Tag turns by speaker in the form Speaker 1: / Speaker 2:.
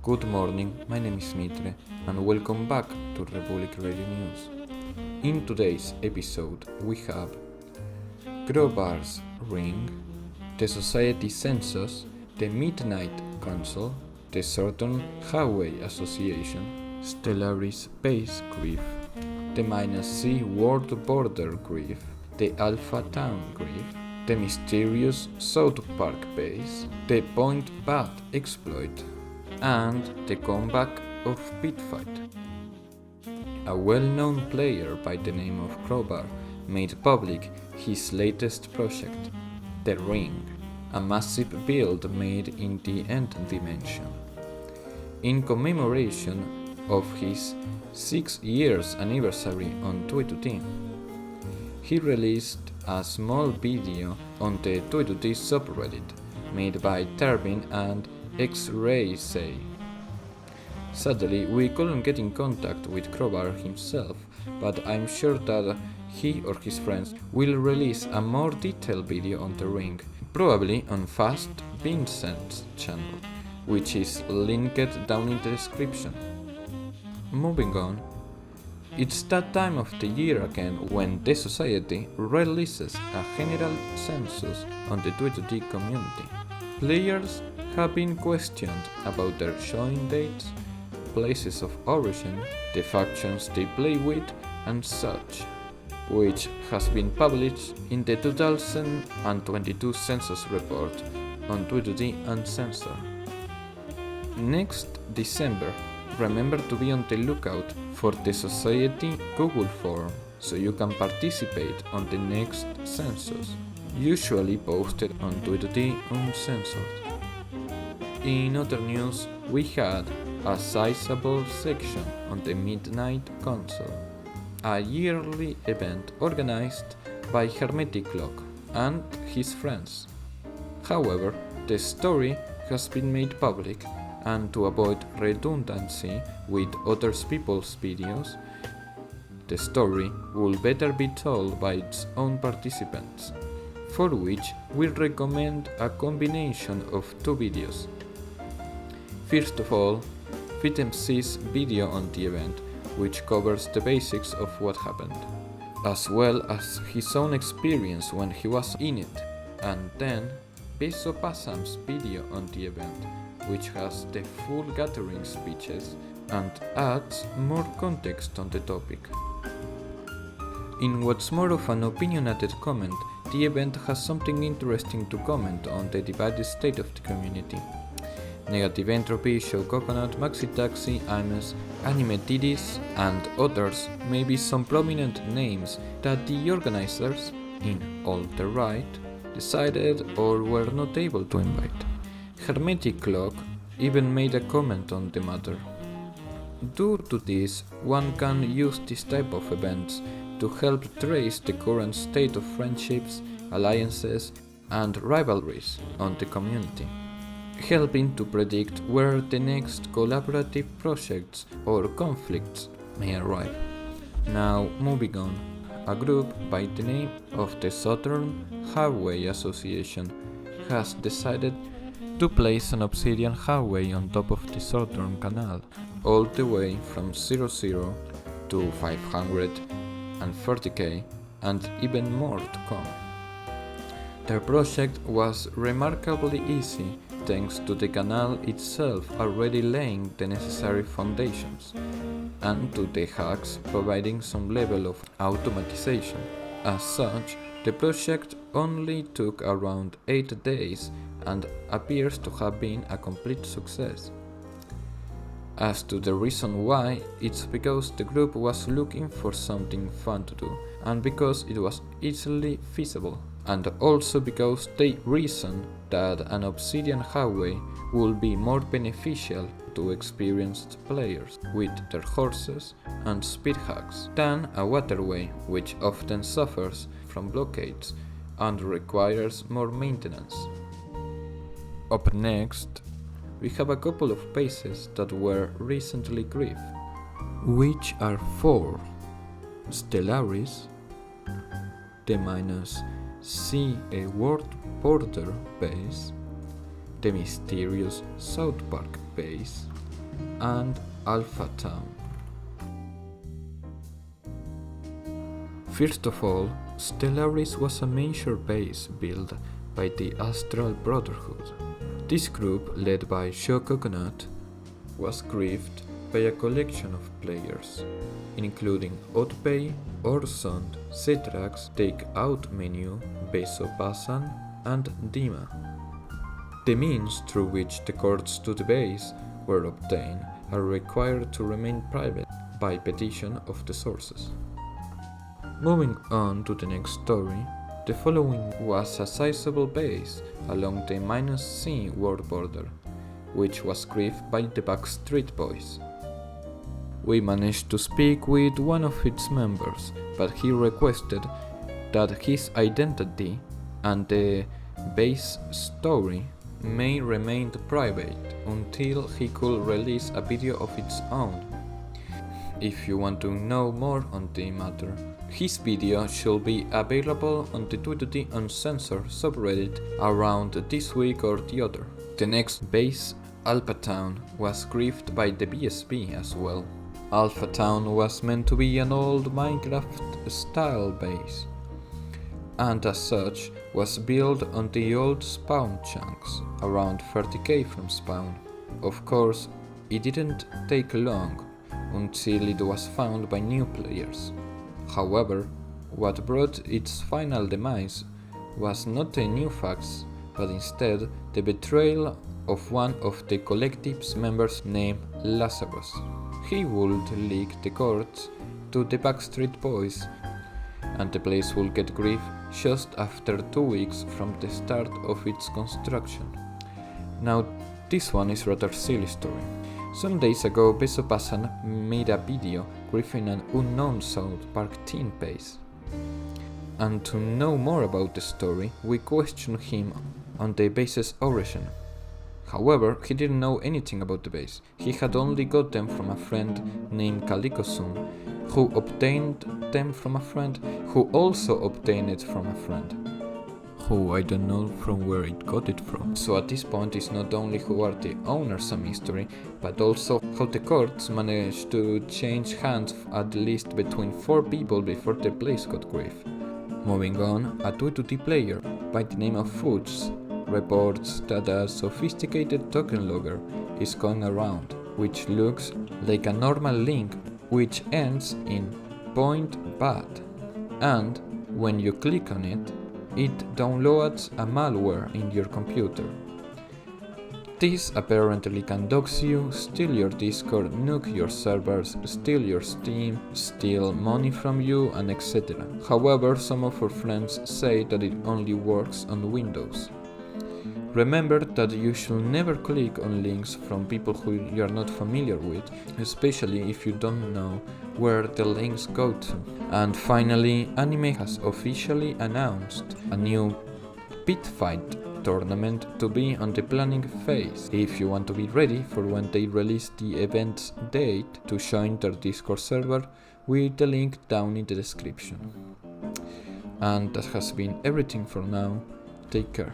Speaker 1: Good morning, my name is Mitre, and welcome back to Republic Radio News. In today's episode, we have Crowbar's Ring, the Society Census, the Midnight Council, the Southern Highway Association, Stellaris Base Grief, the -C World Border Grief, the Alpha Town Grief, the mysterious South Park Base, the Point Bad Exploit, and the comeback of Pitfight. A well-known player by the name of Crowbar made public his latest project, The Ring, a massive build made in the End Dimension. In commemoration of his 6 years anniversary on Twitter, he released a small video on the Twitter subreddit made by Tarvin and X-Ray Say. Sadly, we couldn't get in contact with Crowbar himself, but I'm sure that he or his friends will release a more detailed video on the ring, probably on Fast Vincent's channel, which is linked down in the description. Moving on, it's that time of the year again when the Society releases a general census on the Twitter community. Players have been questioned about their join dates, places of origin, the factions they play with, and such, which has been published in the 2022 census report on Twitter Uncensored. Next December, remember to be on the lookout for the Society Google form so you can participate on the next census, usually posted on Twitter Uncensored. In other news, we had a sizable section on the Midnight Council, a yearly event organized by Hermetic Clock and his friends. However, the story has been made public, and to avoid redundancy with other people's videos, the story will better be told by its own participants, for which we recommend a combination of two videos. First of all, FitMC's video on the event, which covers the basics of what happened, as well as his own experience when he was in it, and then Peso Passam's video on the event, which has the full gathering speeches and adds more context on the topic. In what's more of an opinionated comment, the event has something interesting to comment on the divided state of the community. Negative Entropy, Show Coconut, Maxi Taxi, Imes, Anime Titties, and others may be some prominent names that the organizers, in all the right, decided or were not able to invite. Hermetic Clock even made a comment on the matter. Due to this, one can use this type of events to help trace the current state of friendships, alliances, and rivalries on the community, helping to predict where the next collaborative projects or conflicts may arrive. Now, moving on, a group by the name of the Southern Highway Association has decided to place an obsidian highway on top of the Southern Canal, all the way from 00 to 530k, and even more to come. Their project was remarkably easy thanks to the canal itself already laying the necessary foundations, and to the hacks providing some level of automatization. As such, the project only took around 8 days and appears to have been a complete success. As to the reason why, it's because the group was looking for something fun to do, and because it was easily feasible, and also because they reasoned that an obsidian highway would be more beneficial to experienced players with their horses and speed hacks than a waterway, which often suffers from blockades and requires more maintenance. Up next, we have a couple of bases that were recently griefed, which are 4: Stellaris, the -C World Border Base, the mysterious South Park Base, and Alpha Town. First of all, Stellaris was a major base built by the Astral Brotherhood. This group, led by Shococonut, was grieved by a collection of players, including Otpay, Orsond, Cetrax, Takeout Menu, Besopasan, and Dima. The means through which the cords to the base were obtained are required to remain private by petition of the sources. Moving on to the next story, the following was a sizable base along the -C world border, which was grieved by the Backstreet Boys. We managed to speak with one of its members, but he requested that his identity and the base story may remain private until he could release a video of its own. If you want to know more on the matter, his video should be available on the Tweety Uncensored subreddit around this week or the other. The next base, Alpha Town, was grieved by the BSB as well. Alpha Town was meant to be an old Minecraft-style base, and as such was built on the old spawn chunks, around 30k from spawn. Of course, it didn't take long until it was found by new players. However, what brought its final demise was not the new facts, but instead the betrayal of one of the collective's members named Lazarus. He would leak the cords to the Backstreet Boys, and the place would get grief just after 2 weeks from the start of its construction. Now, this one is rather silly story. Some days ago, Besopasan made a video griefing an unknown South Park teen base. And to know more about the story, we questioned him on the base's origin. However, he didn't know anything about the base. He had only got them from a friend named Kalikosum, who obtained them from a friend, who also obtained it from a friend, who I don't know from where it got it from. So at this point it's not only who are the owners a mystery, but also how the cords managed to change hands at least between 4 people before the place got grief. Moving on, a Tweety player by the name of Foods reports that a sophisticated token logger is going around, which looks like a normal link which ends in .bat, and when you click on it, it downloads a malware in your computer. This apparently can dox you, steal your Discord, nuke your servers, steal your Steam, steal money from you, and etc. However, some of our friends say that it only works on Windows. Remember that you should never click on links from people who you are not familiar with, especially if you don't know where the links go to. And finally, Anime has officially announced a new pit fight tournament to be on the planning phase. If you want to be ready for when they release the event's date to join their Discord server, with the link down in the description. And that has been everything for now. Take care.